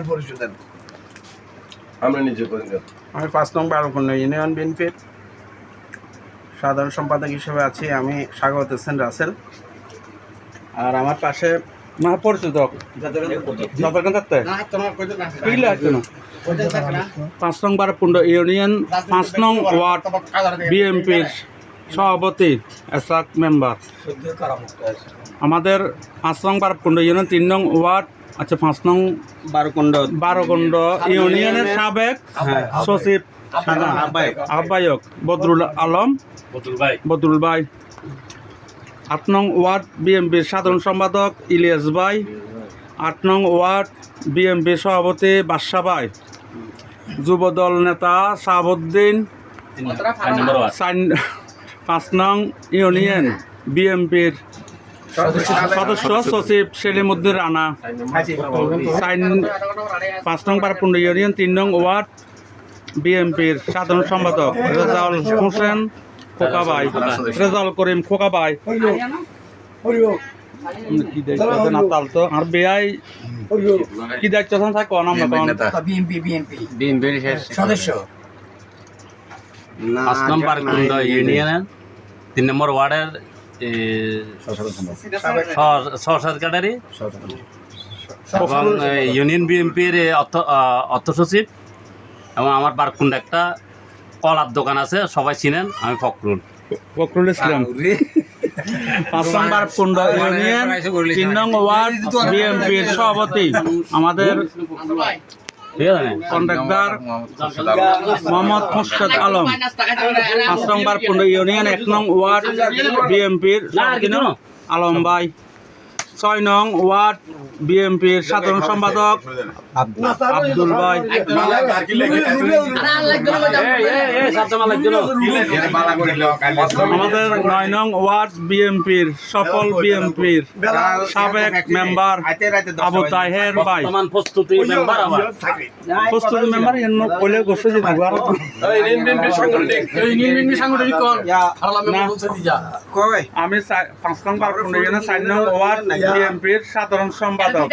পরিচয় দেন। আমরা নিজে করি। আমি 5 নং বারোকুন্ডা ইউনিয়ন বিএনপির সাধারণ সম্পাদক হিসেবে আছি। আমি স্বাগত হোসেন রাসেল। আর আমার পাশে পরিচিত 5 নং বারোকুন্ডা ইউনিয়ন 5 নং ওয়ার্ড বিএনপির সভাপতি এসাক মেম্বার। আমাদের 5 নং বারোকুন্ডা ইউনিয়ন 3 নং ওয়ার্ড, আচ্ছা 5 নং বারোকুন্ড ইউনিয়নের সাবেক সচিব আহ্বায়ক বদরুল ভাই, 8 নং ওয়ার্ড বিএনপির সাধারণ সম্পাদক ইলিয়াস ভাই, 8 নং ওয়ার্ড বিএনপির সভাপতি বাদশা ভাই, যুবদল নেতা শাহাবুদ্দিন, 5 নং ইউনিয়ন বিএনপির সদস্য সচিব সেলিমউদ্দিন রানা, 5 নং বারোকুন্ডা ইউনিয়ন 3 নং ওয়ার্ড বিএনপির সাধারণ সম্পাদক রেজাউল হোসেন খোকাবাই, রেজাউল করিম খোকাবাই, কি দায়িত্ব না তাল তো আর বেআই কি দায়িত্ব থাকে কোন আমরা কোন বিএনপি সদস্য 5 নম্বর বারোকুন্ডা ইউনিয়নের 3 নম্বর ওয়ার্ডের সহসরকারি এবং ইউনিয়ন বিএনপির অর্থ সচিব, এবং আমার বারকুন্ডা একটা কলার দোকান আছে, সবাই চিনেন, আমি ফখরুল ইসলাম। 5 নং বারোকুন্ডা ইউনিয়ন 3 নং ওয়ার্ড বিএনপির সভাপতি আমাদের কন্ট্রাক্টর মোহাম্মদ মুর্শেদ আলম, 5 নং বারোকুন্ডা ইউনিয়ন 1 নং ওয়ার্ড বিএনপির আলম ভাই, 6 নং ওয়ার্ড বিএনপির সাধারণ সম্পাদক আব্দুল ভাই, আমাদের 9 নং ওয়ার্ড বিএনপির সফল বিএনপির সাবেক মেম্বার আবু তাহের ভাই, প্রস্তুতি মেম্বার কইলে গোসে যে আমি 5 নং বারোকুন্ডা ইউনিয়ন 4 নং ওয়ার্ড বিএনপির সাধারণ সম্পাদক।